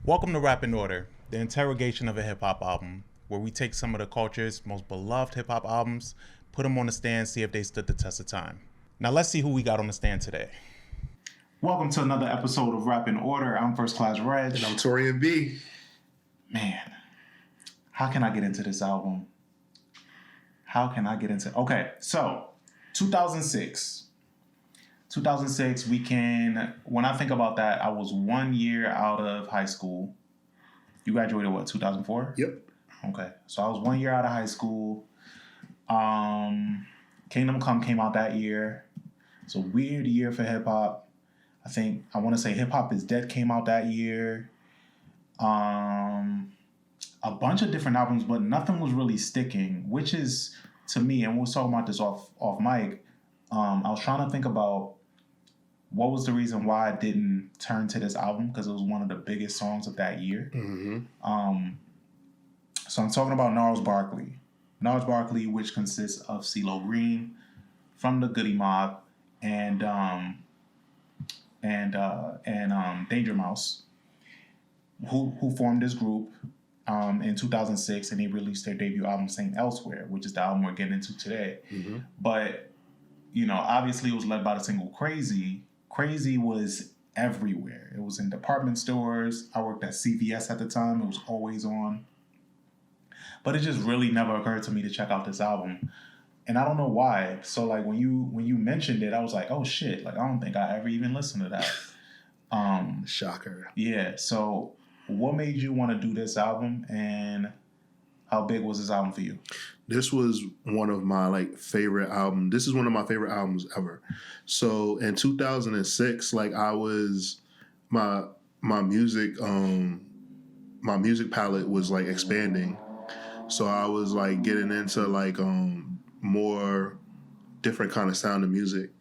Welcome to Rap in Order, the interrogation of a hip-hop album, where we take some of the culture's most beloved hip-hop albums, put them on the stand, see if they stood the test of time. Now let's see who we got on the stand today. Welcome to another episode of Rap in Order. I'm First Class Regg. And I'm Taurian B. Man, how can I get into this album? Okay, so 2006, when I think about that, I was 1 year out of high school. You graduated, what, 2004? Yep. Okay, so I was 1 year out of high school. Kingdom Come came out that year. It's a weird year for hip-hop. I want to say Hip Hop Is Dead came out that year. A bunch of different albums, but nothing was really sticking, which is, to me, and we were talking about this off mic, I was trying to think about what was the reason why I didn't turn to this album, because it was one of the biggest songs of that year. Mm-hmm. So I'm talking about Gnarls Barkley. Gnarls Barkley, which consists of Cee-Lo Green from the Goody Mob and Danger Mouse, who formed this group in 2006, and they released their debut album, Saint Elsewhere, which is the album we're getting into today. Mm-hmm. But, you know, obviously it was led by the single Crazy. Crazy was everywhere. It was in department stores. I worked at CVS at the time. It was always on. But it just really never occurred to me to check out this album. And I don't know why. So, like, when you mentioned it, I was like, oh, shit. Like, I don't think I ever even listened to that. Shocker. Yeah. So, what made you want to do this album, and how big was this album for you? This was one of my favorite albums. This is one of my favorite albums ever. So in 2006, I was my music palette was expanding. So I was getting into more different kind of sound of music.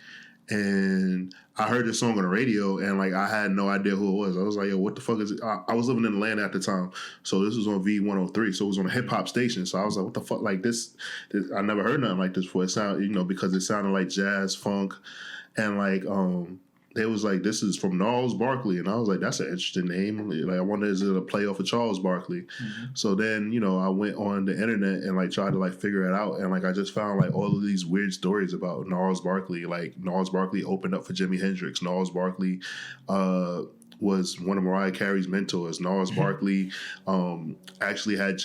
And I heard this song on the radio, and I had no idea who it was. I was like, yo, what the fuck is it? I was living in Atlanta at the time, so this was on V103, so it was on a hip hop station. So I was like, what the fuck? This I never heard nothing like this before. It sounded, because it sounded like jazz, funk, and they was like, this is from Gnarls Barkley, and I was like, that's an interesting name. I wonder, is it a play off of Charles Barkley? Mm-hmm. So then, I went on the internet and tried to figure it out, and I just found all of these weird stories about Gnarls Barkley. Gnarls Barkley opened up for Jimi Hendrix. Gnarls Barkley was one of Mariah Carey's mentors. Gnarls Barkley actually had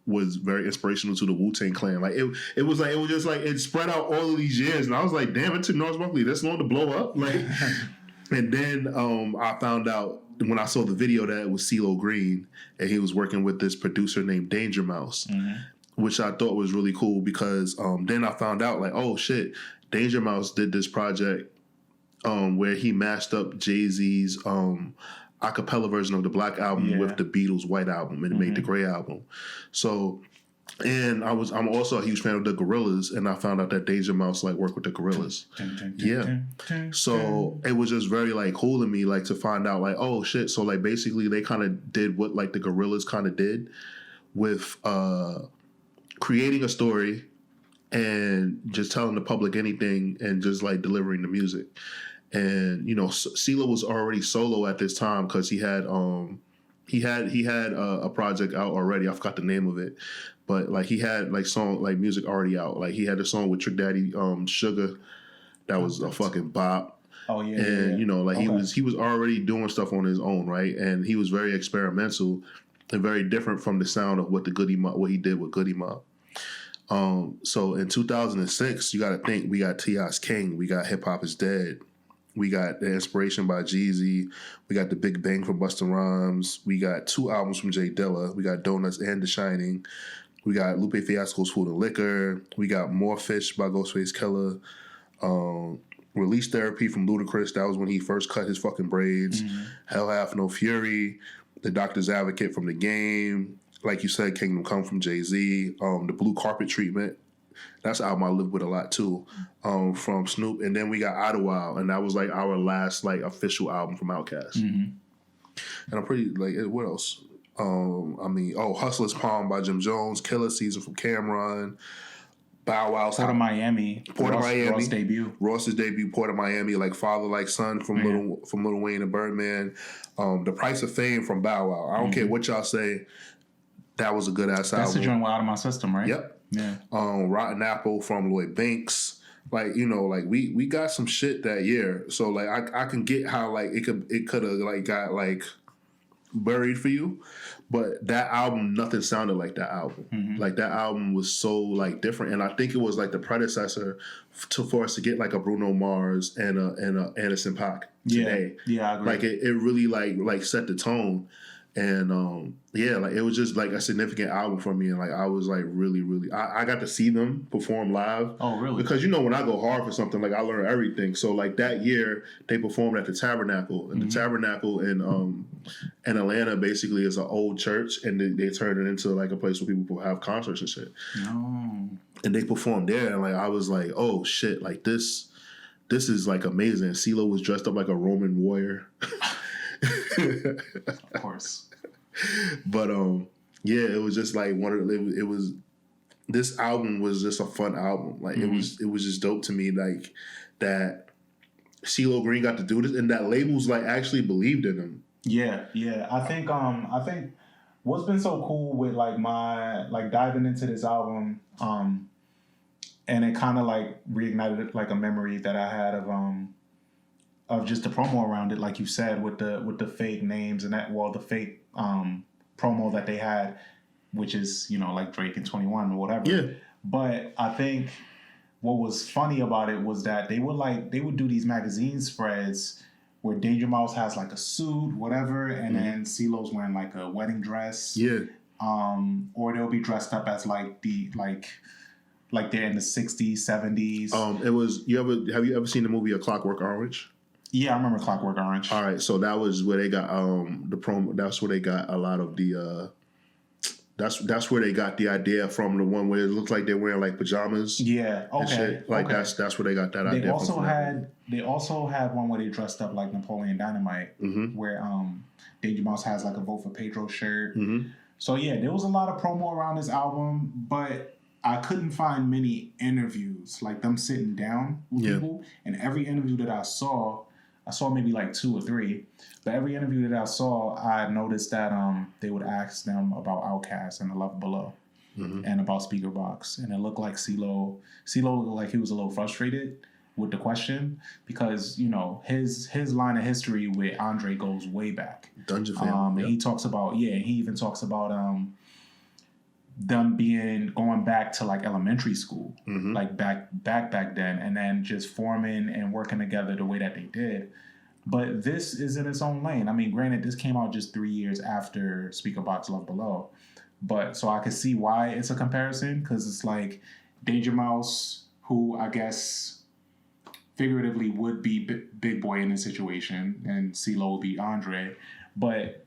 was very inspirational to the Wu-Tang Clan. It spread out all of these years, and I was like, damn, it took Gnarls Barkley this long to blow up. And then I found out when I saw the video that it was Cee-Lo Green, and he was working with this producer named Danger Mouse, mm-hmm. which I thought was really cool, because then I found out oh shit, Danger Mouse did this project where he mashed up Jay-Z's acapella version of the Black Album with the Beatles' White Album, and it made the Gray Album. So, and I'm also a huge fan of the Gorillaz, and I found out that Danger Mouse worked with the Gorillaz. So it was just very cool to me to find out oh shit. So basically they kind of did what the Gorillaz kind of did with creating a story and just telling the public anything and just delivering the music. And Cee-Lo was already solo at this time, because he had a project out already. I forgot the name of it, but he had song music already out. He had a song with Trick Daddy, Sugar, that was a fucking bop. Oh yeah, and he was already doing stuff on his own, right? And he was very experimental and very different from the sound of what he did with Goody Mob. So in 2006, you got to think, we got T.I.'s King, we got Hip Hop Is Dead. We got the Inspiration by Jeezy. We got The Big Bang from Busta Rhymes. We got 2 albums from Jay Dilla. We got Donuts and The Shining. We got Lupe Fiasco's Food and Liquor. We got More Fish by Ghostface Killah. Release Therapy from Ludacris. That was when he first cut his fucking braids. Mm-hmm. Hell Hath No Fury. The Doctor's Advocate from The Game. Like you said, Kingdom Come from Jay-Z. The Blue Carpet Treatment That's an album I live with a lot too, from Snoop. And then we got Idlewild, and that was like our last like official album from Outkast. Mm-hmm. And I'm pretty like, what else? Hustler's Palm by Jim Jones, Killer Season from Cameron, Bow Wow's Port of Miami. Ross debut. Ross's debut, Port of Miami, like Father Like Son from Lil Wayne and Birdman. The Price of Fame from Bow Wow. I don't care what y'all say. That was a good ass album. That's the joint Out of My System, right? Yep. Yeah. Rotten Apple from Lloyd Banks. Like, you know, like we got some shit that year. So like I can get how like it could have like got like buried for you, but that album, nothing sounded like that album. Mm-hmm. Like that album was so like different, and I think it was like the predecessor for us to get like a Bruno Mars and a Anderson .Paak today. Yeah, I agree. Like it really like set the tone, and like it was just like a significant album for me, and like I was like really I got to see them perform live. Oh, really? Because you know when I go hard for something, like I learn everything. So like that year they performed at the Tabernacle, and the Tabernacle in Atlanta basically is an old church, and they turned it into like a place where people have concerts and shit. No. And they performed there, and like I was like, oh shit, like this is like amazing. Cee-Lo was dressed up like a Roman warrior. Of course. But it was just like it was this album was just a fun album. Like it was just dope to me, like that CeeLo Green got to do this and that labels like actually believed in him. Yeah. I think what's been so cool with like my like diving into this album, and it kind of like reignited like a memory that I had of just the promo around it, like you said, with the fake names and the fake promo that they had, which is, you know, like Drake and 21 or whatever. Yeah. But I think what was funny about it was that they would do these magazine spreads where Danger Mouse has like a suit, whatever, and then CeeLo's wearing like a wedding dress. Yeah. Or they'll be dressed up as like they're in the 60s, 70s. It was have you ever seen the movie A Clockwork Orange? Yeah, I remember Clockwork Orange. All right, so that was where they got the promo. That's where they got a lot of the. That's where they got the idea from. The one where it looks like they're wearing like pajamas. Yeah. Okay. Like that's where they got that idea. They also had one where they dressed up like Napoleon Dynamite, where Danger Mouse has like a Vote for Pedro shirt. Mm-hmm. So yeah, there was a lot of promo around this album, but I couldn't find many interviews like them sitting down with people. And every interview that I saw maybe like 2 or 3. But every interview that I saw, I noticed that they would ask them about Outkast and The Love Below and about Speaker Box. And it looked like CeeLo looked like he was a little frustrated with the question because, you know, his line of history with Andre goes way back. Dungeon Family. And he talks about, he even talks about them going back to like elementary school, like back then, and then just forming and working together the way that they did. But this is in its own lane. I mean, granted, this came out just 3 years after Speaker Box Love Below, but so I could see why it's a comparison, because it's like Danger Mouse, who I guess figuratively would be Big Boy in this situation, and CeeLo would be Andre, but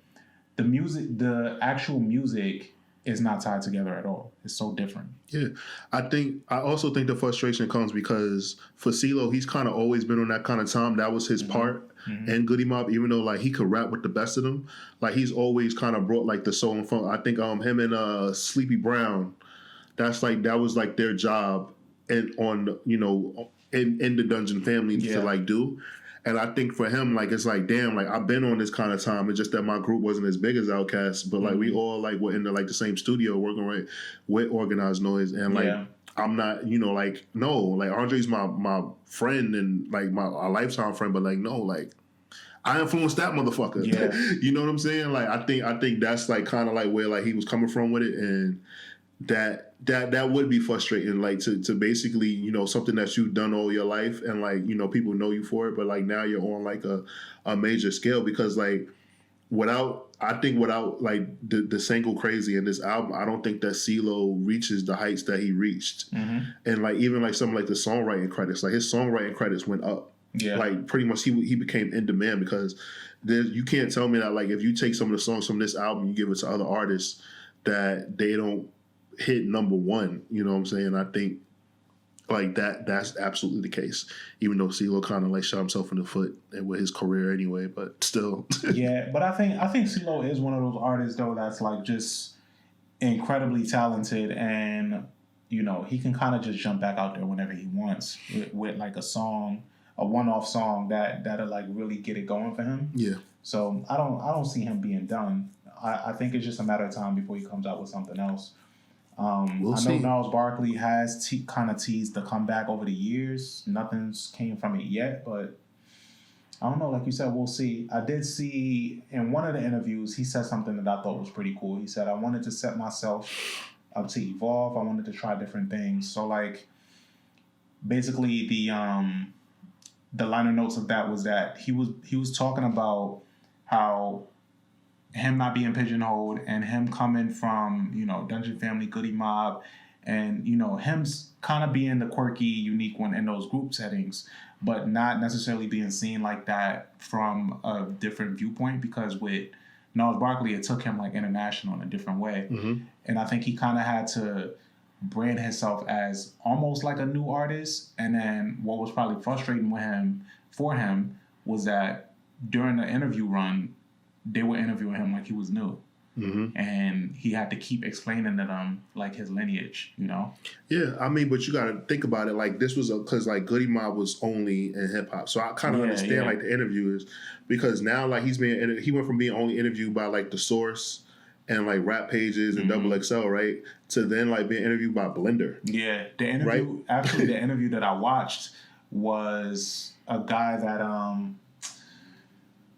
the actual music is not tied together at all. It's so different. Yeah. I also think the frustration comes because for CeeLo, he's kind of always been on that kind of time. That was his part in Goody Mob, even though like he could rap with the best of them. Like he's always kind of brought like the soul and funk. I think him and Sleepy Brown, that was like their job in the Dungeon Family to like do. And I think for him, like, it's like, damn, like, I've been on this kind of time. It's just that my group wasn't as big as Outkast, but, like, we all, like, were in the same studio working right with Organized Noise. And, like, I'm not, like, no, like, Andre's my friend and, like, a lifetime friend, but, like, no, like, I influenced that motherfucker. Yeah. You know what I'm saying? Like, I think that's, like, kind of, like, where, like, he was coming from with it. And that would be frustrating, like to basically, something that you've done all your life and like, people know you for it, but like now you're on like a major scale because like without like the single Crazy in this album, I don't think that CeeLo reaches the heights that he reached. And like even like some like the songwriting credits, like his songwriting credits went up. Yeah. Like pretty much he became in demand because you can't tell me that like if you take some of the songs from this album, you give it to other artists that they don't hit number one, you know what I'm saying? I think like that's absolutely the case. Even though Cee-Lo kind of like shot himself in the foot with his career anyway, but still. Yeah, but I think Cee-Lo is one of those artists though that's like just incredibly talented, and you know he can kind of just jump back out there whenever he wants with like a song, a one-off song that'll like really get it going for him. Yeah. So I don't see him being done. I think it's just a matter of time before he comes out with something else. We'll I see. know Gnarls Barkley has kind of teased the comeback over the years. Nothing's came from it yet, but I don't know. Like you said, we'll see. I did see in one of the interviews, he said something that I thought was pretty cool. He said, I wanted to set myself up to evolve. I wanted to try different things. So like basically the liner notes of that was that he was talking about how him not being pigeonholed and him coming from, you know, Dungeon Family, Goody Mob, and, you know, him kind of being the quirky, unique one in those group settings, but not necessarily being seen like that from a different viewpoint, because with Gnarls Barkley, it took him like international in a different way. Mm-hmm. And I think he kind of had to brand himself as almost like a new artist. And then what was probably frustrating for him was that during the interview run, they were interviewing him like he was new. Mm-hmm. And he had to keep explaining to them like his lineage, you know? Yeah, I mean, but you got to think about it. Like this was because like Goody Mob was only in hip hop, so I kind of understand like the interviewers, because now like he went from being only interviewed by like The Source and like Rap Pages and Double XL, right, to then like being interviewed by Blender. Yeah, the interview actually the interview that I watched was a guy that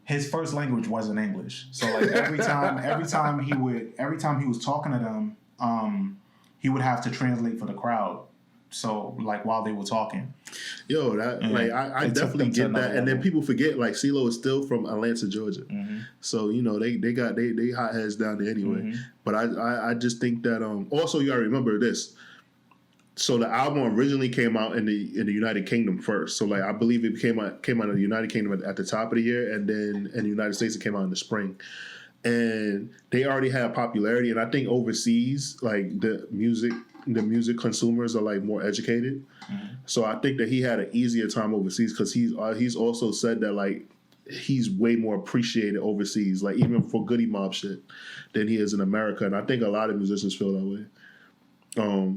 his first language wasn't English. So like every time he was talking to them, he would have to translate for the crowd. So like while they were talking. Yo, that like I definitely get that. And then people forget like Cee-Lo is still from Atlanta, Georgia. Mm-hmm. So, you know, they got they hot heads down there anyway. Mm-hmm. But I just think that also you gotta remember this. So the album originally came out in the United Kingdom first. So like I believe it came out in the United Kingdom at the top of the year, and then in the United States it came out in the spring. And they already had popularity, and I think overseas like the music consumers are like more educated. Mm-hmm. So I think that he had an easier time overseas because he's also said that like he's way more appreciated overseas, like even for Goody Mob shit, than he is in America. And I think a lot of musicians feel that way.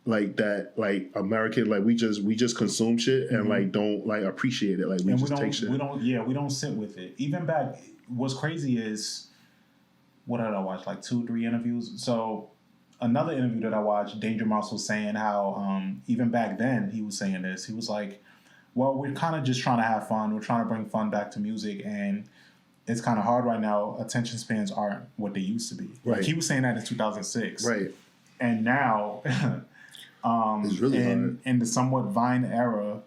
Like that, like American, like we just consume shit and like don't like appreciate it. Like we just take shit. We don't sit with it. Even back, what's crazy is, what did I watch? Like 2-3 interviews. So another interview that I watched, Danger Mouse was saying how even back then he was saying this. He was like, well, we're kind of just trying to have fun. We're trying to bring fun back to music, and it's kind of hard right now. Attention spans aren't what they used to be. Right. Like he was saying that in 2006. Right. And now it's really hard. In the somewhat Vine era,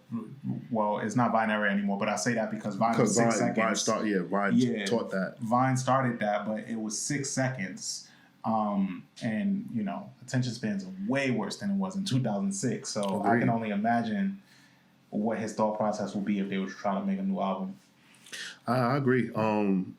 well, it's not Vine era anymore, but I say that because Vine was 6 seconds. Vine taught that. Vine started that, but it was 6 seconds. And, you know, attention spans are way worse than it was in 2006. So Agreed. I can only imagine what his thought process would be if they were trying to make a new album. I agree.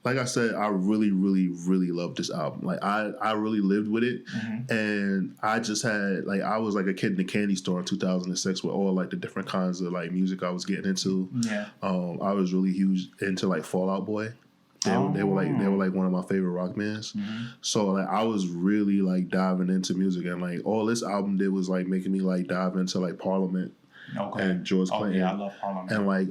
Like I said, I really, really, really love this album. Like I really lived with it, and I just had like I was like a kid in the candy store in 2006 with all like the different kinds of like music I was getting into. Yeah. I was really huge into like Fall Out Boy. They were like one of my favorite rock bands. Mm-hmm. So like I was really like diving into music, and like all this album did was like making me like dive into like Parliament. Okay. And George Clinton. Yeah, I love Parliament. And like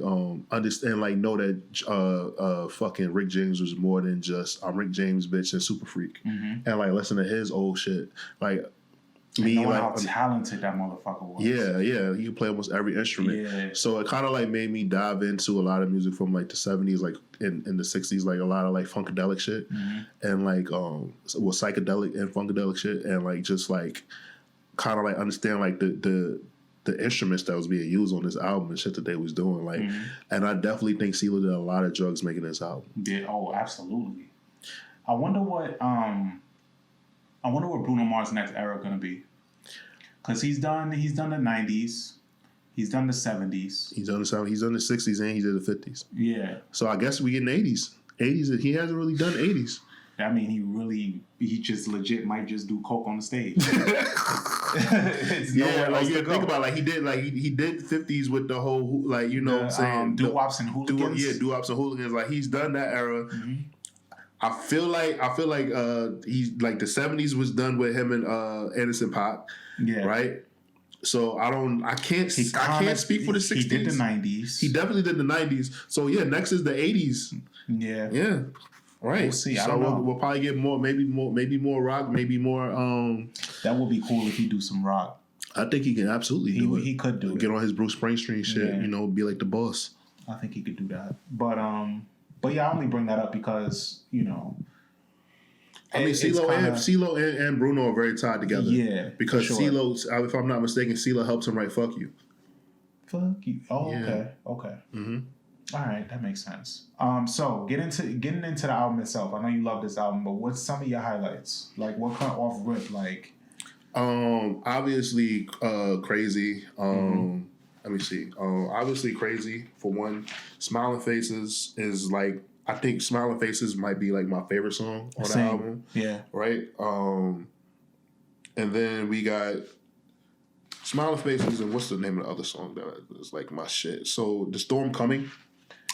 understand, like know that fucking Rick James was more than just I'm Rick James, bitch, and Super Freak. Mm-hmm. And like listen to his old shit. Like me, like how talented that motherfucker was. Yeah, he could play almost every instrument. Yeah. So it kind of like made me dive into a lot of music from like the 70s, like in the 60s, like a lot of like funkadelic shit, and like psychedelic and funkadelic shit, and like just like kind of like understand like the instruments that was being used on this album and shit that they was doing, like, and I definitely think Cee-Lo did a lot of drugs making this album. Yeah, absolutely. I wonder what Bruno Mars' next era gonna be, because he's done the 90s, he's done the 70s, he's done the 60s, and he did the 50s. Yeah. So I guess we get in the 80s. He hasn't really done 80s. I mean, he just legit might just do coke on the stage. Yeah, like you think about he did 50s with the whole like you know what I'm saying doo-wops and hooligans. Doo-wops and hooligans. Like he's done that era. Mm-hmm. I feel like he's like the 70s was done with him and Anderson .Paak. Yeah. Right. So I can't speak for the 60s. He did the 90s. He definitely did the 90s. So yeah, next is the 80s. Yeah. Yeah. Right. We'll see. So we'll probably get maybe more rock, maybe more. That would be cool if he do some rock. I think he can absolutely do it. He could do it. Get on his Bruce Springsteen shit. Yeah. You know, be like the boss. I think he could do that. But yeah, I only bring that up because you know. I mean, Cee-Lo and Bruno are very tied together. Yeah, because sure. Cee-Lo, if I'm not mistaken, Cee-Lo helps him write "Fuck You." Fuck you. Oh, yeah. Okay. Mm-hmm. All right, that makes sense. So getting into the album itself. I know you love this album, but what's some of your highlights? Like, what kind of off rip? Like, obviously, Crazy. Let me see. Obviously, Crazy for one. Smiling Faces is like. I think Smiling Faces might be like my favorite song on the album. Yeah. Right? And then we got Smiling Faces and what's the name of the other song that is like my shit? So The Storm Coming.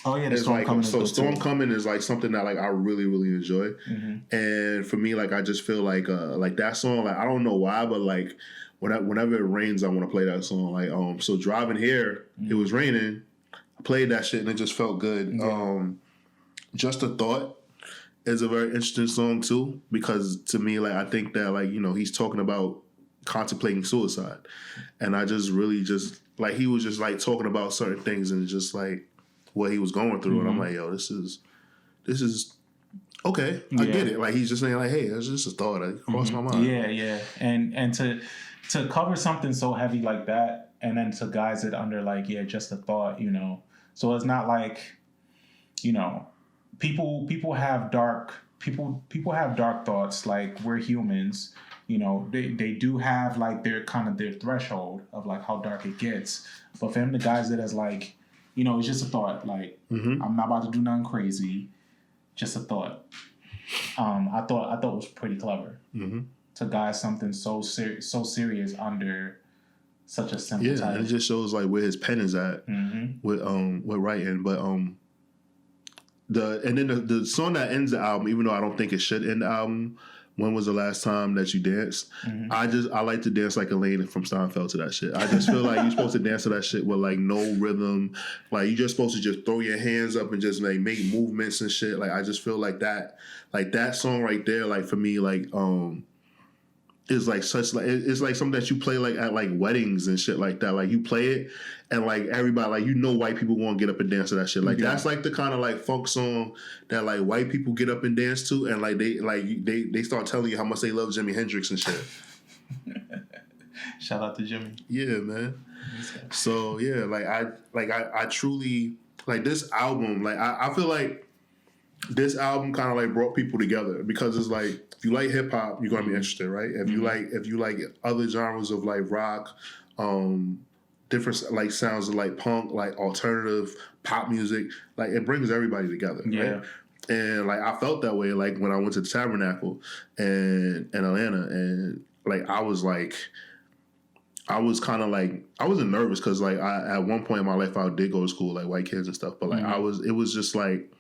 Oh yeah, The Storm Coming. So Storm Coming is like something that like I really, really enjoy. Mm-hmm. And for me, like I just feel like that song, like I don't know why, but like whenever it rains, I want to play that song. Like so driving here, it was raining. I played that shit and it just felt good. Yeah. Just a Thought is a very interesting song too, because to me, like I think that like you know he's talking about contemplating suicide, and I just really just like he was just like talking about certain things and just like what he was going through, and I'm like, yo, this is okay, I get it. Like he's just saying like, hey, that's just a thought that crossed my mind. Yeah, and to cover something so heavy like that, and then to guise it under like just a thought, you know. So it's not like, you know. People have dark thoughts. Like we're humans, you know. They do have like their threshold of like how dark it gets. But for him to guise it as like, you know, it's just a thought. Like I'm not about to do nothing crazy, just a thought. I thought it was pretty clever to guise something so serious under such a simple title. And it just shows like where his pen is at with writing, but the song that ends the album, even though I don't think it should end the album, When Was the Last Time That You Danced? I like to dance like Elaine from Steinfeld to that shit. I just feel like you're supposed to dance to that shit with like no rhythm. Like you're just supposed to just throw your hands up and just like make movements and shit. Like I just feel like that song right there, like for me, like is like such like it's like something that you play like at like weddings and shit like that. Like you play it and like everybody like you know white people won't get up and dance to that shit. Like that's like the kind of like funk song that like white people get up and dance to, and like they start telling you how much they love Jimi Hendrix and shit. Shout out to Jimmy. Yeah, man. So yeah, I truly like this album. Like I feel like this album kind of like brought people together because it's like if you like hip hop, you're gonna be interested, right? If you like other genres of like rock, different like sounds of like punk, like alternative pop music, like it brings everybody together, right? And like I felt that way like when I went to the Tabernacle in Atlanta, and like I was kind of like I wasn't nervous because like I at one point in my life I did go to school like white kids and stuff, but like it was just like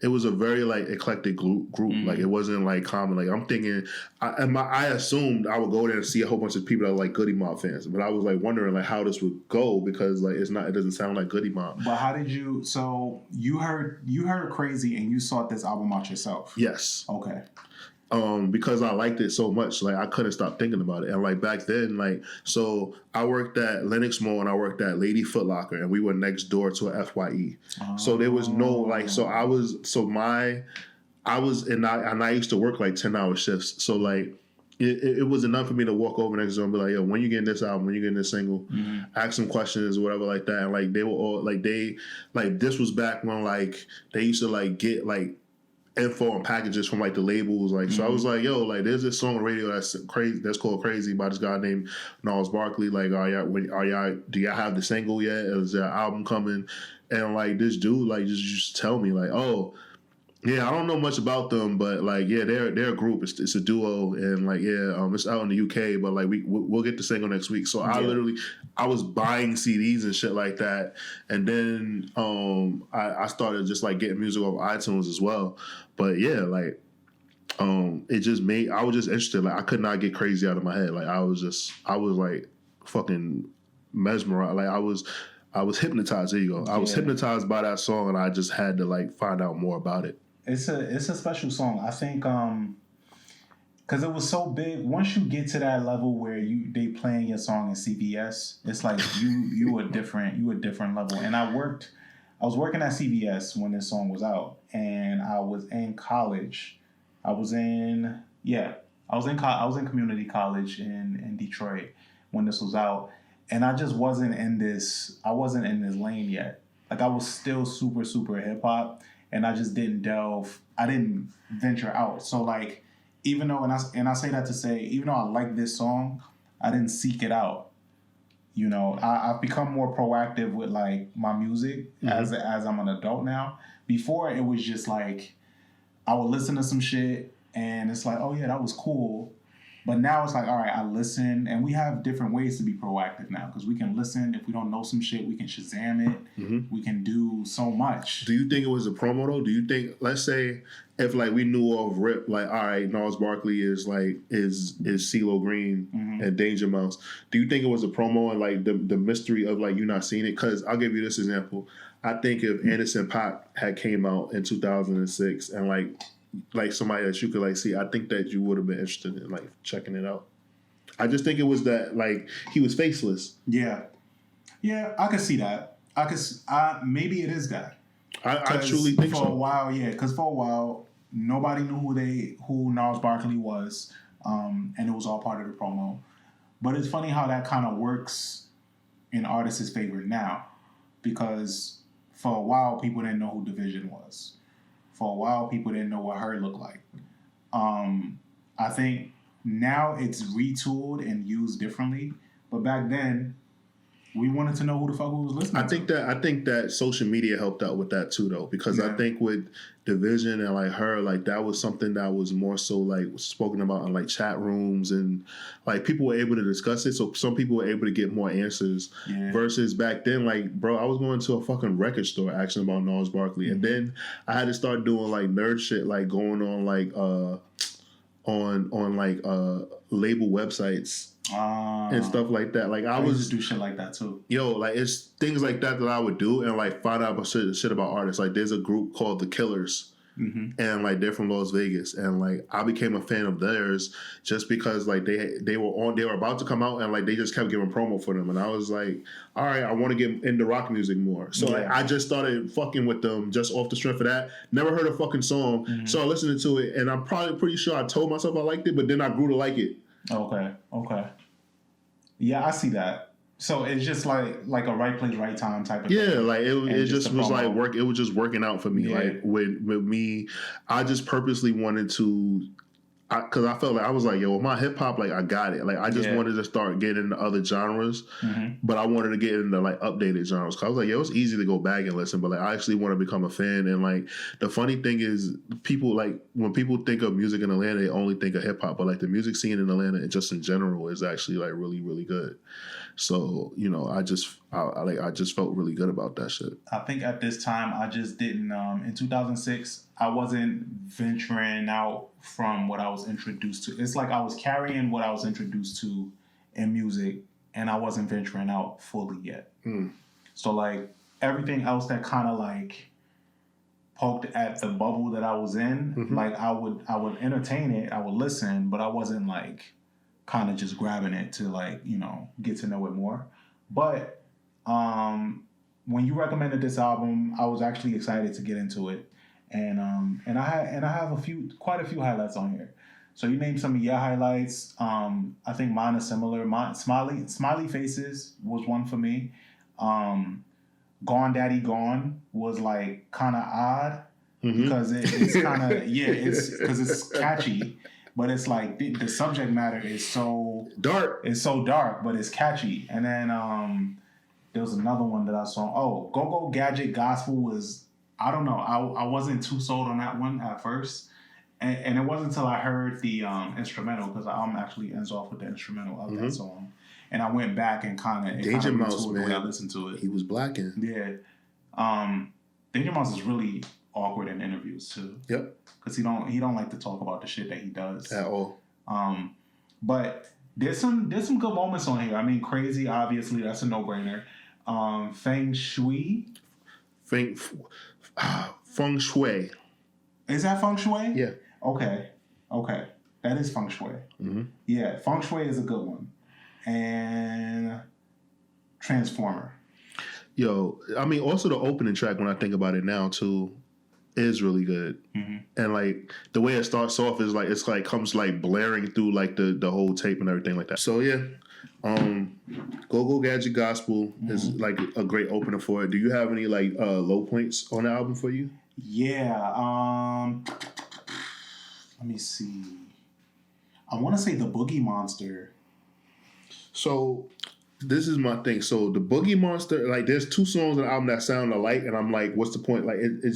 it was a very like eclectic group. Like it wasn't like common. Like I'm thinking, I assumed I would go there and see a whole bunch of people that were like Goody Mob fans, but I was like wondering like how this would go because like it doesn't sound like Goody Mob. But how did you? So you heard Crazy and you sought this album out yourself? Yes. Okay. Because I liked it so much, like I couldn't stop thinking about it. And like back then, like so I worked at Lenox Mall and I worked at Lady Foot Locker, and we were next door to a FYE. So there was no like. So I used to work like 10-hour shifts. So like it was enough for me to walk over next door and be like, yo, when you getting this album? When you getting this single? Ask some questions or whatever like that. And like they were all like this was back when like they used to like get like info and packages from like the labels, like so I was like, yo, like there's this song on the radio that's crazy, that's called Crazy by this guy named Gnarls Barkley. Like, do y'all have the single yet? Is there an album coming? And like this dude like just tell me like, oh, Yeah, I don't know much about them, but like, yeah, they're a group. It's a duo, and like, yeah, it's out in the UK, but like, we'll get the single next week. So I was buying CDs and shit like that, and then I started just like getting music off iTunes as well. But yeah, like, it just made I was just interested. Like, I could not get crazy out of my head. Like, I was like fucking mesmerized. Like, I was hypnotized. There you go. I was hypnotized by that song, and I just had to like find out more about it. It's a special song. I think because it was so big. Once you get to that level where they playing your song in CVS, it's like you a different level. And I was working at CVS when this song was out, and I was in college. I was in community college in Detroit when this was out, and I just wasn't in this. I wasn't in this lane yet. Like, I was still super super hip hop, and I just didn't delve. I didn't venture out. So like, even though and I say that to say, even though I like this song, I didn't seek it out. You know, I've become more proactive with like my music as I'm an adult now. Before, it was just like I would listen to some shit and it's like, oh yeah, that was cool. But now it's like, all right, I listen, and we have different ways to be proactive now because we can listen. If we don't know some shit, we can Shazam it. We can do so much. Do you think it was a promo though? Do you think, let's say, if like we knew of rip, like, all right, Gnarls Barkley is like is Cee-Lo Green and Danger Mouse. Do you think it was a promo and like the mystery of like you not seeing it? Because I'll give you this example. I think if Anderson .Paak had came out in 2006 and like somebody that you could like see, I think that you would have been interested in like checking it out. I just think it was that like he was faceless. Yeah, I could see that. Maybe it is that. I truly think for a while, because for a while nobody knew who Gnarls Barkley was, and it was all part of the promo. But it's funny how that kind of works in artists' favor now, because for a while people didn't know who Division was. For a while, people didn't know what her looked like. I think now it's retooled and used differently, but back then, we wanted to know who the fuck we was listening to. I think that social media helped out with that too, though, because I think with Division and like her, like that was something that was more so like spoken about in like chat rooms, and like people were able to discuss it. So some people were able to get more answers versus back then. Like, bro, I was going to a fucking record store asking about Gnarls Barkley, and then I had to start doing like nerd shit, like going on like on like label websites. And stuff like that. Like I was used to do shit like that too. Yo, like it's things like that I would do and like find out about shit about artists. Like there's a group called The Killers, and like they're from Las Vegas, and like I became a fan of theirs just because like they were about to come out, and like they just kept giving promo for them, and I was like, all right, I want to get into rock music more. So like I just started fucking with them just off the strength of that. Never heard a fucking song, so I listened to it, and I'm probably pretty sure I told myself I liked it, but then I grew to like it. Okay. Yeah, I see that. So it's just like a right place, right time type of thing. Yeah, like it just was like work. It was just working out for me. Yeah. Like with me, I just purposely wanted to, because I felt like I was like, yo, with my hip hop, like I got it. Like I just wanted to start getting into other genres, but I wanted to get into like updated genres. Cause I was like, yo, it's easy to go back and listen, but like I actually want to become a fan. And like the funny thing is, people like when people think of music in Atlanta, they only think of hip hop, but like the music scene in Atlanta and just in general is actually like really really good. So you know, I just felt really good about that shit. I think at this time I just didn't. In 2006, I wasn't venturing out from what I was introduced to. It's like I was carrying what I was introduced to in music, and I wasn't venturing out fully yet. So like everything else that kind of like poked at the bubble that I was in, like I would entertain it, I would listen, but I wasn't like kind of just grabbing it to like, you know, get to know it more. But when you recommended this album, I was actually excited to get into it, and I have quite a few highlights on here. So you named some of your highlights. I think mine are similar. Smiley Faces was one for me. Gone Daddy Gone was like kind of odd because it's kind of it's because it's catchy. But it's like the subject matter is so dark. It's so dark, but it's catchy. And then there was another one that I saw. Oh, Go Go Gadget Gospel was I don't know. I wasn't too sold on that one at first. And it wasn't until I heard the instrumental, because the album actually ends off with the instrumental of that song. And I went back and kind of Danger Mouse, man. the way I listened to it. He was blacking. Yeah. Danger Mouse is really awkward in interviews too. Yep. Because he don't like to talk about the shit that he does at all. But there's some good moments on here. I mean, Crazy, obviously, that's a no-brainer. Feng Shui. Feng Shui. Is that Feng Shui? Yeah. Okay. That is Feng Shui. Mm-hmm. Yeah, Feng Shui is a good one. And Transformer. Yo, I mean, also the opening track, when I think about it now too, is really good. Mm-hmm. And like the way it starts off is like it's like comes like blaring through like the whole tape and everything like that. So yeah, Go Go Gadget Gospel is like a great opener for it. Do you have any like low points on the album for you? Yeah. Let me see. I want to say the Boogie Monster. So this is my thing. So the Boogie Monster, like there's two songs on the album that sound alike, and I'm like, what's the point? Like it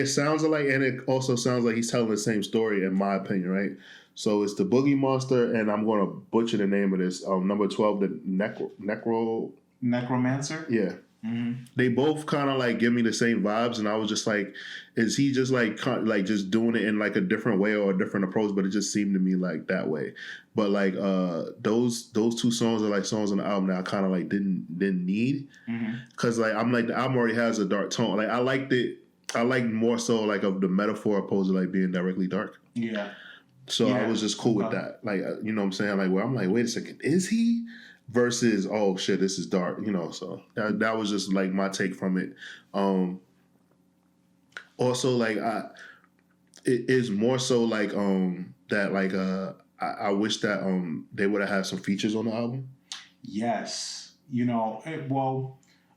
sounds alike, and it also sounds like he's telling the same story, in my opinion, right? So it's the Boogie Monster, and I'm gonna butcher the name of this. Number 12, the Necromancer. Yeah. Mm-hmm. They both kind of like give me the same vibes, and I was just like, is he just like just doing it in like a different way or a different approach? But it just seemed to me like that way. But like those two songs are like songs on the album that I kind of like didn't need, because like I'm like the album already has a dark tone. Like I liked it. I like more so like of the metaphor opposed to like being directly dark. Yeah. So I was just cool with that. Like you know what I'm saying? Like where I'm like, wait a second, is he? Versus, oh shit, this is dark, you know. So that was just like my take from it. Also, like it is more so like that like I wish that they would have had some features on the album. Yes, you know.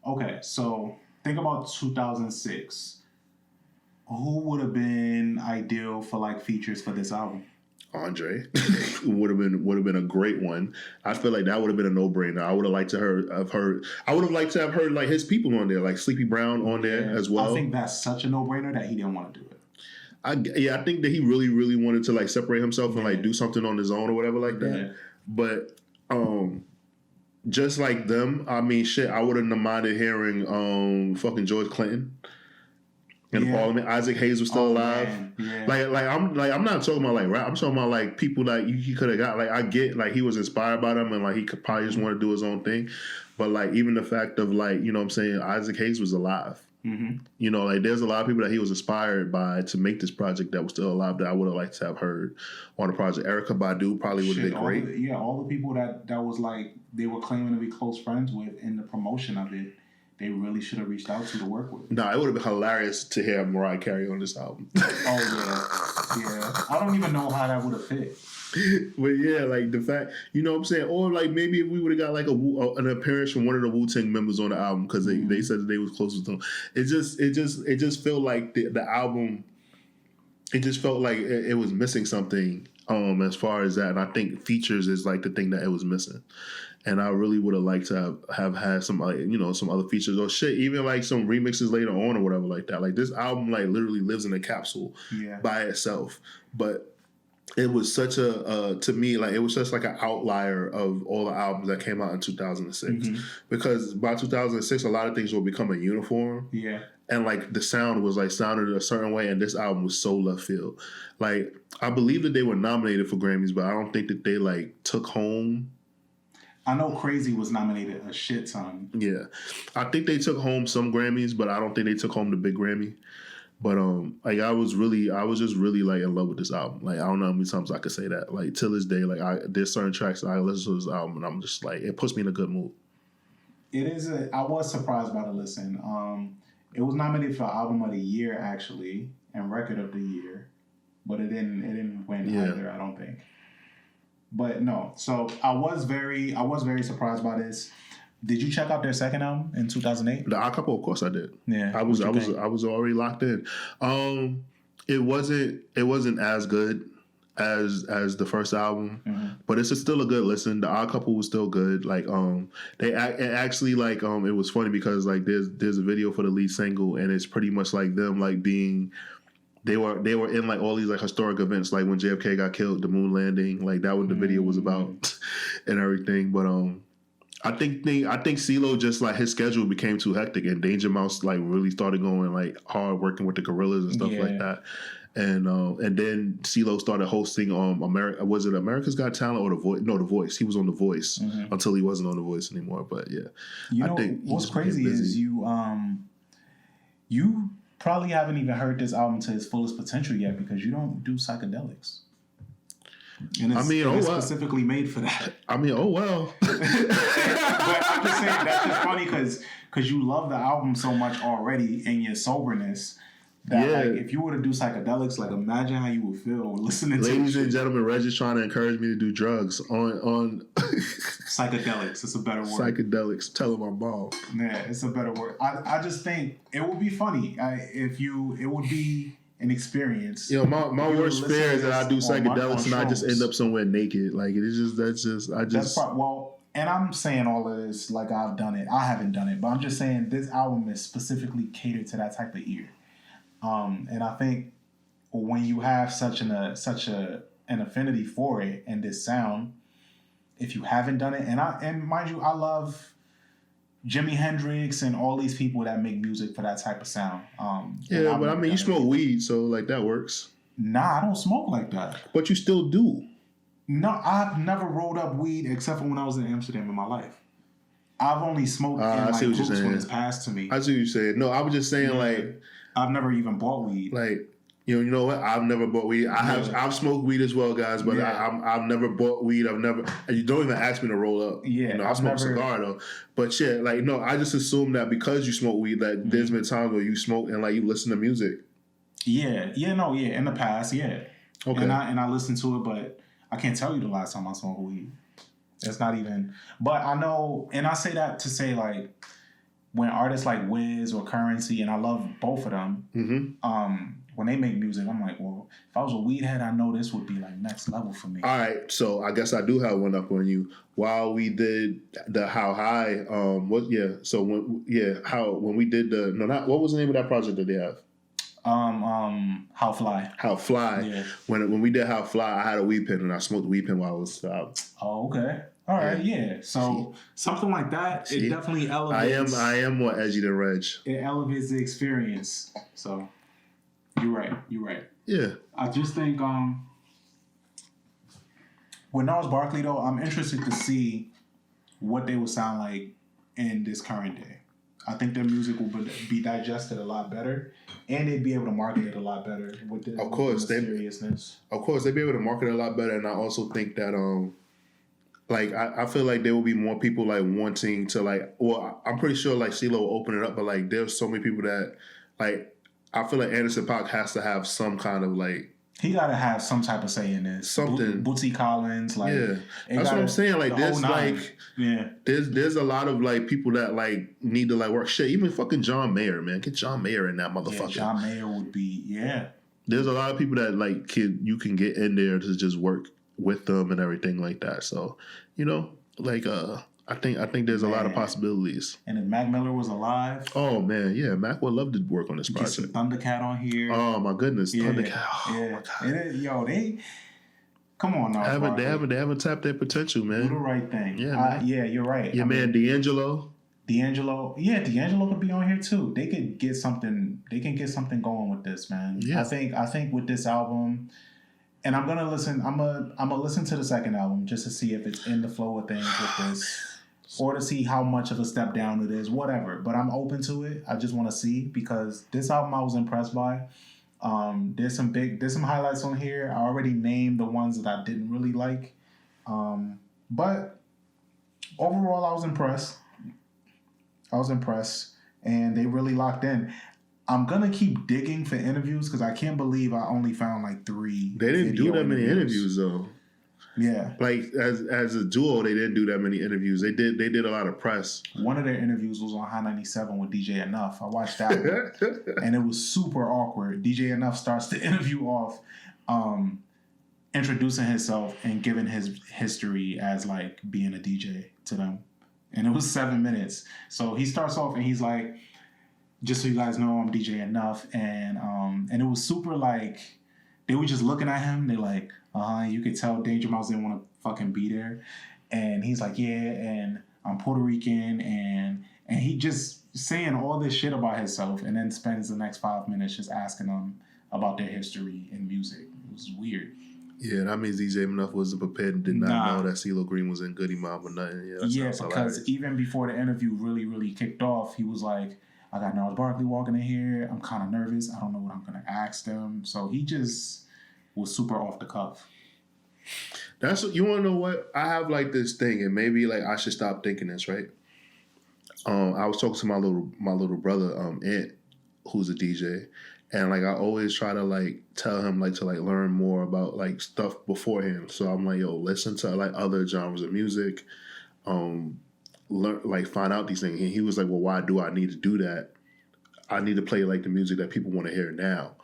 Okay. So think about 2006. Who would have been ideal for like features for this album? Andre would have been a great one. I feel like that would have been a no-brainer. I would have liked to have heard like his people on there, like Sleepy Brown on there as well. I think that's such a no-brainer that he didn't want to do it. I think that he really, really wanted to like separate himself and like do something on his own or whatever like that. Yeah. But just like them, I mean, shit, I wouldn't have minded hearing fucking George Clinton. In Parliament, Isaac Hayes was still alive. Yeah. I'm not talking about like rap. I'm talking about like people that he could have got. Like I get like he was inspired by them and like he could probably just want to do his own thing. But like even the fact of like, you know what I'm saying, Isaac Hayes was alive. Mm-hmm. You know, like there's a lot of people that he was inspired by to make this project that was still alive that I would have liked to have heard on the project. Erykah Badu probably would have been great. All the people that was like they were claiming to be close friends with in the promotion of it. They really should have reached out to work with. No, it would have been hilarious to hear Mariah Carey on this album. Yeah. I don't even know how that would have fit. But yeah, like the fact, you know what I'm saying? Or like maybe if we would have got like an appearance from one of the Wu-Tang members on the album because they said that they was closest to them. It just felt like the album, it just felt like it was missing something as far as that. And I think features is like the thing that it was missing. And I really would have liked to have had some, some other features or shit, even like some remixes later on or whatever like that. Like this album, like literally lives in a capsule by itself. But it was such to me, like it was just like an outlier of all the albums that came out in 2006. Because by 2006, a lot of things were becoming uniform. Yeah. And like the sound was like sounded a certain way, and this album was so left field. Like I believe that they were nominated for Grammys, but I don't think that they like took home. I know Crazy was nominated a shit ton. Yeah. I think they took home some Grammys, but I don't think they took home the big Grammy. But like I was just really like in love with this album. Like I don't know how many times I could say that. Like till this day, like there's certain tracks that I listen to this album and I'm just like it puts me in a good mood. I was surprised by the listen. It was nominated for Album of the Year actually and Record of the Year, but it didn't win either, I don't think. But no, so I was very surprised by this. Did you check out their second album in 2008? The Acapulco, of course I did. Yeah, I was already locked in. It wasn't as good as the first album, but it's still a good listen. The Odd Couple was still good. Like it actually like it was funny because like there's a video for the lead single and it's pretty much like them like being they were in like all these like historic events like when JFK got killed, the moon landing, like that what the video was about and everything. But I think Cee-Lo just like his schedule became too hectic and Danger Mouse like really started going like hard working with the Gorillas and stuff like that. And then Cee-Lo started hosting was it America's Got Talent or The Voice? No, The Voice. He was on The Voice until he wasn't on The Voice anymore. But yeah, I think what's crazy is you probably haven't even heard this album to its fullest potential yet because you don't do psychedelics. And it's specifically made for that. I mean, oh well. But I'm just saying that's just funny because you love the album so much already and your soberness. That like if you were to do psychedelics, like imagine how you would feel listening to Ladies and gentlemen, Regg is trying to encourage me to do drugs on psychedelics. It's a better word. Psychedelics. Tell him I'm bald. Yeah, it's a better word. I just think it would be funny it would be an experience. You know, my worst fear is that I do psychedelics and I just end up somewhere naked. Like and I'm saying all of this like I've done it. I haven't done it, but I'm just saying this album is specifically catered to that type of ear. And I think when you have such an affinity for it and this sound, if you haven't done it, and mind you, I love Jimi Hendrix and all these people that make music for that type of sound. Yeah, but I mean, you smoke weed, so like that works. Nah, I don't smoke like that. But you still do. No, I've never rolled up weed except for when I was in Amsterdam in my life. I've only smoked in like groups when it's passed to me. I see what you're saying. No, I was just saying like I've never even bought weed. Like, you know what? I've never bought weed. I've smoked weed as well, guys, but I've never bought weed. You don't even ask me to roll up. Yeah. You know, I smoke a cigar though. But yeah, like no, I just assume that because you smoke weed, that there's been times where you smoke and like you listen to music. Yeah. In the past, yeah. Okay. And I listen to it, but I can't tell you the last time I smoked weed. It's not even. But I know, and I say that to say like, when artists like Wiz or Currency, and I love both of them, when they make music, I'm like, well, if I was a weed head, I know this would be like next level for me. All right, so I guess I do have one up on you. While we did the How High, when we did what was the name of that project that they have? How Fly. How Fly. Yeah. When we did How Fly, I had a weed pen and I smoked the weed pen while I was Oh, okay. All right, yeah. So something like that, it definitely elevates. I am more edgy than Regg. It elevates the experience. So you're right. Yeah. I just think with Gnarls Barkley though, I'm interested to see what they would sound like in this current day. I think their music will be digested a lot better, and they'd be able to market it a lot better with the seriousness. Of course, they'd be able to market it a lot better, and I also think that like I feel like there will be more people like wanting to like. Well, I'm pretty sure like Cee-Lo will open it up, but like there's so many people that like I feel like Anderson .Paak has to have some kind of like. He gotta have some type of say in this. Something. Bootsy Collins, like that's what I'm saying. Like there's like there's a lot of like people that like need to like work. Shit, even fucking John Mayer, man, get John Mayer in that motherfucker. John Mayer would be There's a lot of people that like you can get in there to just work with them and everything like that. So you know, like I think there's a lot of possibilities. And if Mac Miller was alive, oh man, yeah, Mac would love to work on this project. Get some Thundercat on here. Oh my goodness, Thundercat. Oh my God. They come on now. They haven't tapped their potential, man. Do the right thing. Yeah, you're right. Your man D'Angelo. D'Angelo could be on here too. They could get something. They can get something going with this, man. Yeah. I think with this album. And I'm gonna listen. I'm gonna listen to the second album just to see if it's in the flow of things with this, or to see how much of a step down it is. Whatever, but I'm open to it. I just want to see because this album I was impressed by. There's some highlights on here. I already named the ones that I didn't really like, but overall I was impressed, and they really locked in. I'm gonna keep digging for interviews because I can't believe I only found like 3. They didn't do that many interviews though. Yeah, like as a duo, they didn't do that many interviews. They did a lot of press. One of their interviews was on High 97 with DJ Enough. I watched that one, and it was super awkward. DJ Enough starts the interview off, introducing himself and giving his history as like being a DJ to them. And it was 7 minutes. So he starts off and he's like, just so you guys know, I'm DJ Enough. And it was super like, they were just looking at him. They like, you could tell Danger Mouse didn't want to fucking be there. And he's like, yeah, and I'm Puerto Rican. And he just saying all this shit about himself and then spends the next 5 minutes just asking them about their history in music. It was weird. Yeah, that means DJ Enough wasn't prepared and did not know that Cee-Lo Green was in Goody Mob or nothing. Yeah, because even before the interview really kicked off, he was like, I got Gnarls Barkley walking in here. I'm kind of nervous. I don't know what I'm going to ask them. So he just was super off the cuff. You want to know what? I have like this thing, and maybe like I should stop thinking this, right? I was talking to my little brother, Ant, who's a DJ. And like I always try to like tell him like to like learn more about like stuff beforehand. So I'm like, yo, listen to like other genres of music, learn like find out these things. And he was like, well, why do I need to do that? I need to play like the music that people want to hear now.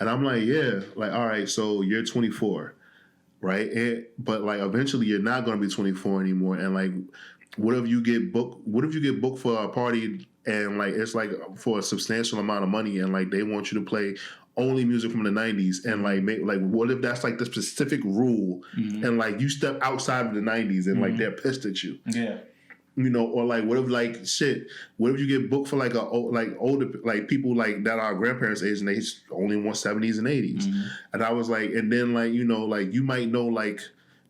And I'm like, yeah, like all right, so you're 24, right? But like eventually you're not gonna be 24 anymore. And like, what if you get booked for a party? And like it's like for a substantial amount of money, and like they want you to play only music from the 90s, and like what if that's like the specific rule, and like you step outside of the 90s and like they're pissed at you, you know, or like what if like shit, what if you get booked for like older like people like that are grandparents' age and they only want 70s and 80s, and I was like, and then like you know like you might know like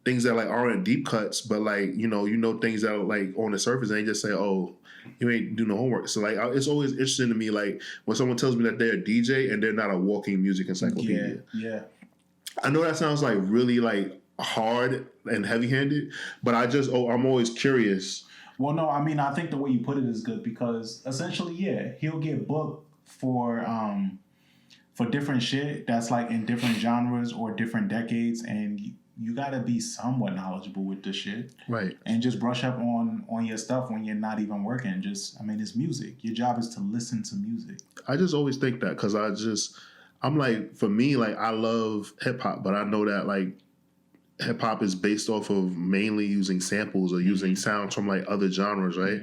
things that like aren't deep cuts, but like you know things that are like on the surface, and they just say, oh, you ain't do no homework. So like it's always interesting to me like when someone tells me that they're a DJ and they're not a walking music encyclopedia. Yeah. I know that sounds like really like hard and heavy-handed, but I'm always curious. Well, no, I mean I think the way you put it is good because essentially, yeah, he'll get booked for different shit that's like in different genres or different decades, and you gotta be somewhat knowledgeable with this shit, right? And just brush up on your stuff when you're not even working. It's music. Your job is to listen to music. I just always think that because I'm like, for me, like I love hip hop, but I know that like hip hop is based off of mainly using samples or using sounds from like other genres, right?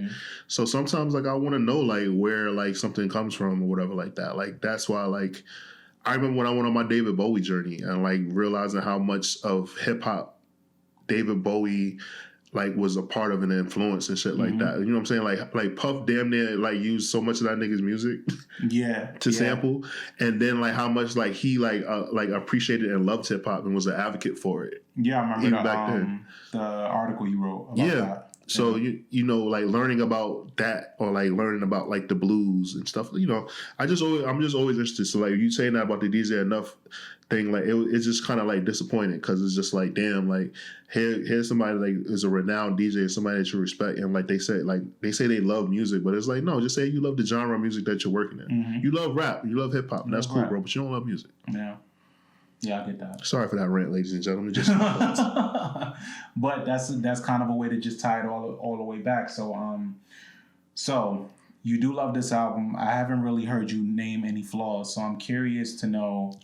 So sometimes like I want to know like where like something comes from or whatever like that. Like that's why like. I remember when I went on my David Bowie journey and like realizing how much of hip hop David Bowie like was a part of an influence and shit like that. You know what I'm saying? Like Puff damn near like used so much of that nigga's music to sample, and then like how much like he like appreciated and loved hip hop and was an advocate for it. Yeah, I remember back then. The article you wrote about that. So you know like learning about that or like learning about like the blues and stuff, you know, I'm just always interested. So like you saying that about the DJ Enough thing, like it's just kind of like disappointing because it's just like damn, like here's somebody like is a renowned DJ, somebody that you respect, and like they say they love music, but it's like no, just say you love the genre of music that you're working in. You love rap, you love hip hop, and that's cool, bro, but you don't love music. Yeah, I get that. Sorry for that rant, ladies and gentlemen. Just but that's kind of a way to just tie it all the way back. So you do love this album. I haven't really heard you name any flaws, so I'm curious to know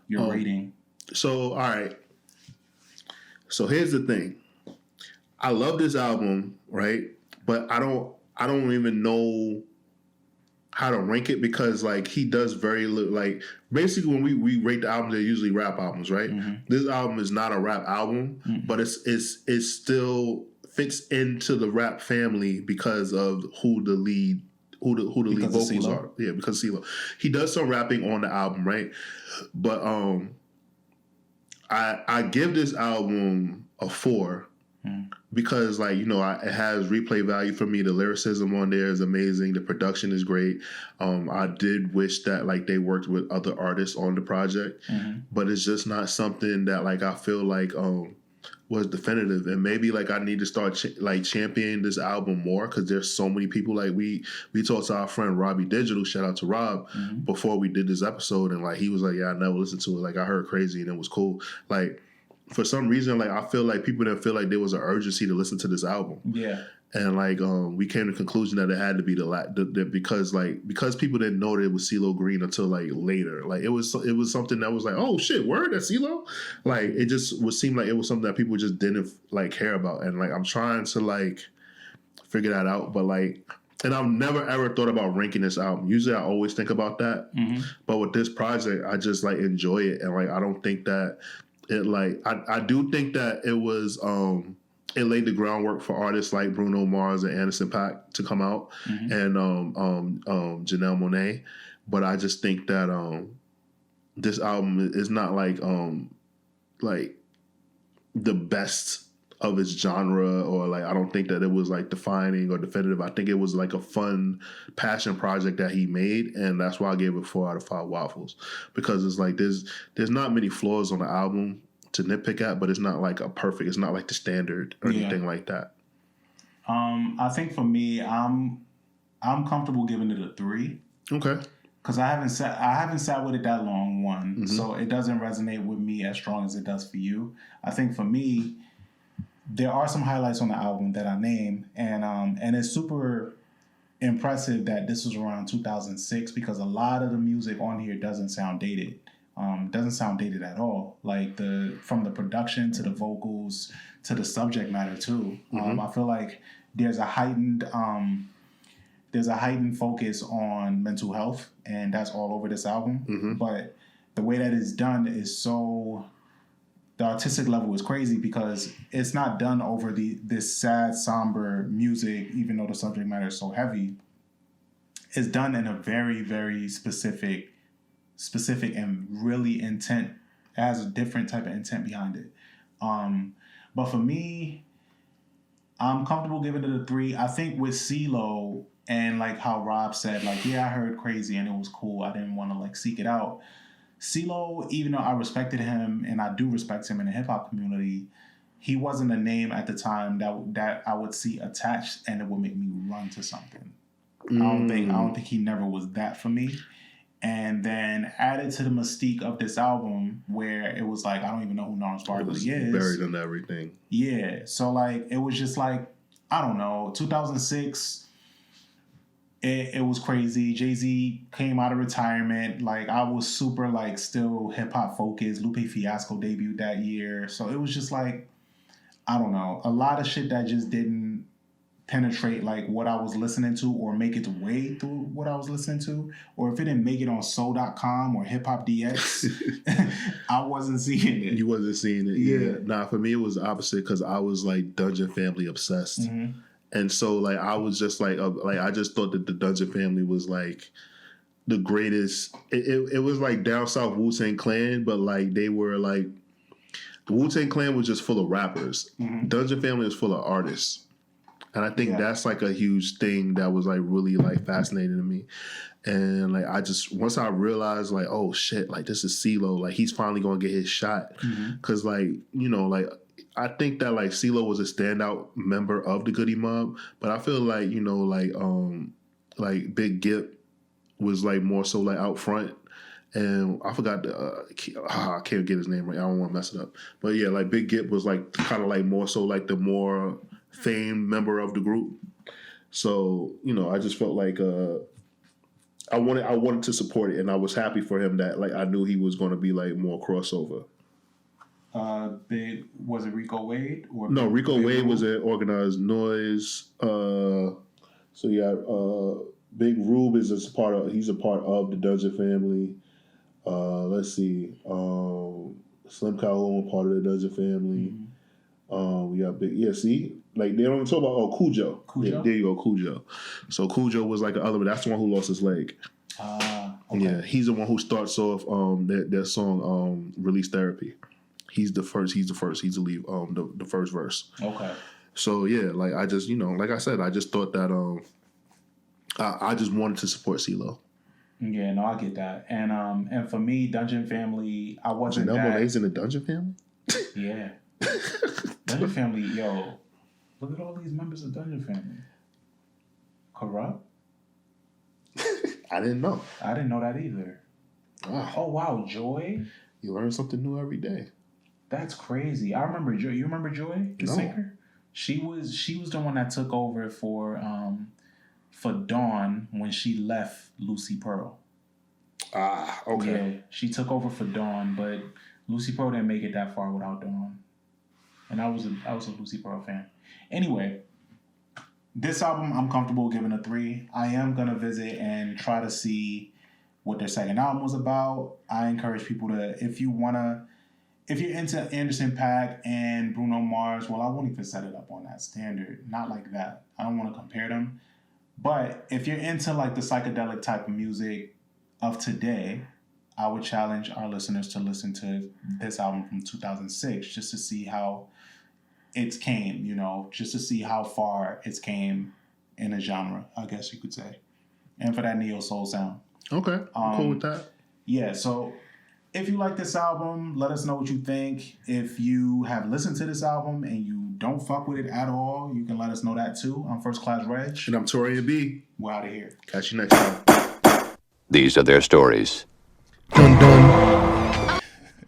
your rating. So all right. So here's the thing. I love this album, right? But I don't even know how to rank it because like he does very little. Like basically when we rate the albums, they're usually rap albums, right? This album is not a rap album, but it still fits into the rap family because of who the lead vocals are. Yeah, because of Cee-Lo. He does some rapping on the album, right? But I give this album a 4. Because like you know it has replay value for me. The lyricism on there is amazing. The production is great. I did wish that like they worked with other artists on the project, but it's just not something that like I feel like was definitive. And maybe like I need to start championing this album more because there's so many people. Like we talked to our friend Robbie Digital, shout out to Rob, before we did this episode, and like he was like, yeah, I never listened to it. Like I heard Crazy and it was cool. Like for some reason, like I feel like people didn't feel like there was an urgency to listen to this album. Yeah. And like we came to the conclusion that it had to be because people didn't know that it was Cee-Lo Green until like later. Like it was something that was like, oh shit, word, that's Cee-Lo. Like it just would seem like it was something that people just didn't like care about. And like I'm trying to like figure that out, but like, and I've never ever thought about ranking this album. Usually I always think about that, but with this project, I just like enjoy it, and like I don't think that it like I do think that it was it laid the groundwork for artists like Bruno Mars and Anderson .Paak to come out, and Janelle Monáe. But I just think that this album is not like the best of its genre, or like I don't think that it was like defining or definitive. I think it was like a fun passion project that he made, and that's why I gave it 4 out of 5 waffles, because it's like there's not many flaws on the album to nitpick at, but it's not like it's not like the standard or anything like that. I think for me, I'm comfortable giving it a 3. Okay. Because I haven't sat with it that long, one, so it doesn't resonate with me as strong as it does for you. I think for me, there are some highlights on the album that I name, and it's super impressive that this was around 2006, because a lot of the music on here doesn't sound dated. Doesn't sound dated at all. Like from the production to the vocals to the subject matter too. I feel like there's a heightened focus on mental health, and that's all over this album. But the way that it's done is the artistic level is crazy, because it's not done over this sad, somber music, even though the subject matter is so heavy. It's done in a very, very specific and really intent, has a different type of intent behind it. But for me, I'm comfortable giving it a 3. I think with Cee-Lo, and like how Rob said, like, yeah, I heard Crazy and it was cool, I didn't want to like seek it out. Cee-Lo, even though I respected him, and I do respect him in the hip hop community, he wasn't a name at the time that I would see attached and it would make me run to something. I don't think he never was that for me. And then added to the mystique of this album, where it was like, I don't even know who Gnarls Barkley is. Buried in everything. Yeah. So like it was just like, I don't know, 2006. It was crazy. Jay-Z came out of retirement. Like I was super like still hip hop focused. Lupe Fiasco debuted that year. So it was just like, I don't know, a lot of shit that just didn't penetrate like what I was listening to, or make its way through what I was listening to, or if it didn't make it on soul.com or Hip Hop DX, I wasn't seeing it. You wasn't seeing it. Yeah. Nah, for me it was opposite, because I was like Dungeon Family obsessed. And so like I was just like I just thought that the Dungeon Family was like the greatest. It was like down south Wu-Tang Clan, but like they were like, the Wu-Tang Clan was just full of rappers. Dungeon Family was full of artists. And I think that's like a huge thing that was like really like fascinating to me. And like once I realized like, oh shit, like this is Cee-Lo, like he's finally gonna get his shot. Cause like, you know, like I think that like Cee-Lo was a standout member of the Goody Mob, but I feel like, you know, like Big Gip was like more so like out front. And I forgot I can't get his name right. I don't want to mess it up. But yeah, like Big Gip was like kind of like more so like the more famed member of the group. So, you know, I just felt like I wanted to support it, and I was happy for him that like I knew he was going to be like more crossover. Was it Rico Wade? Or no, Rico Wade was at Organized Noise. So yeah, Big Rube he's a part of the Dungeon Family. Let's see, Slim Calhoun part of the Dungeon Family. We got see, like they don't talk about Cujo. Yeah, there you go, Cujo. So Cujo was like the other, but that's the one who lost his leg. Okay. Yeah, he's the one who starts off their song Release Therapy. He's the first. He's the lead. The first verse. Okay. So yeah, like I just, you know, like I said, I just thought that I just wanted to support Cee-Lo. Yeah, no, I get that. And for me, Dungeon Family, I wasn't Janelle Monáe's in the Dungeon Family? Yeah. Dungeon Family, yo, look at all these members of Dungeon Family. Corrupt? I didn't know. I didn't know that either. Oh, wow, Joy? You learn something new every day. That's crazy. I remember Joy. You remember Joy, the singer? She was the one that took over for Dawn when she left Lucy Pearl. Ah, okay. Yeah, she took over for Dawn, but Lucy Pearl didn't make it that far without Dawn. And I was a Lucy Pearl fan. Anyway, this album I'm comfortable giving a 3. I am gonna visit and try to see what their second album was about. I encourage people to, if you're into Anderson .Paak and Bruno Mars, well, I won't even set it up on that standard. Not like that. I don't want to compare them. But if you're into like the psychedelic type of music of today, I would challenge our listeners to listen to this album from 2006 just to see how it's came, just to see how far it's came in a genre, I guess you could say. And for that neo soul sound. Okay, I'm cool with that. Yeah, so if you like this album, let us know what you think. If you have listened to this album and you don't fuck with it at all, you can let us know that too. I'm First Class Regg. And I'm Taurian B. We're out of here. Catch you next time. These are their stories. Dun dun.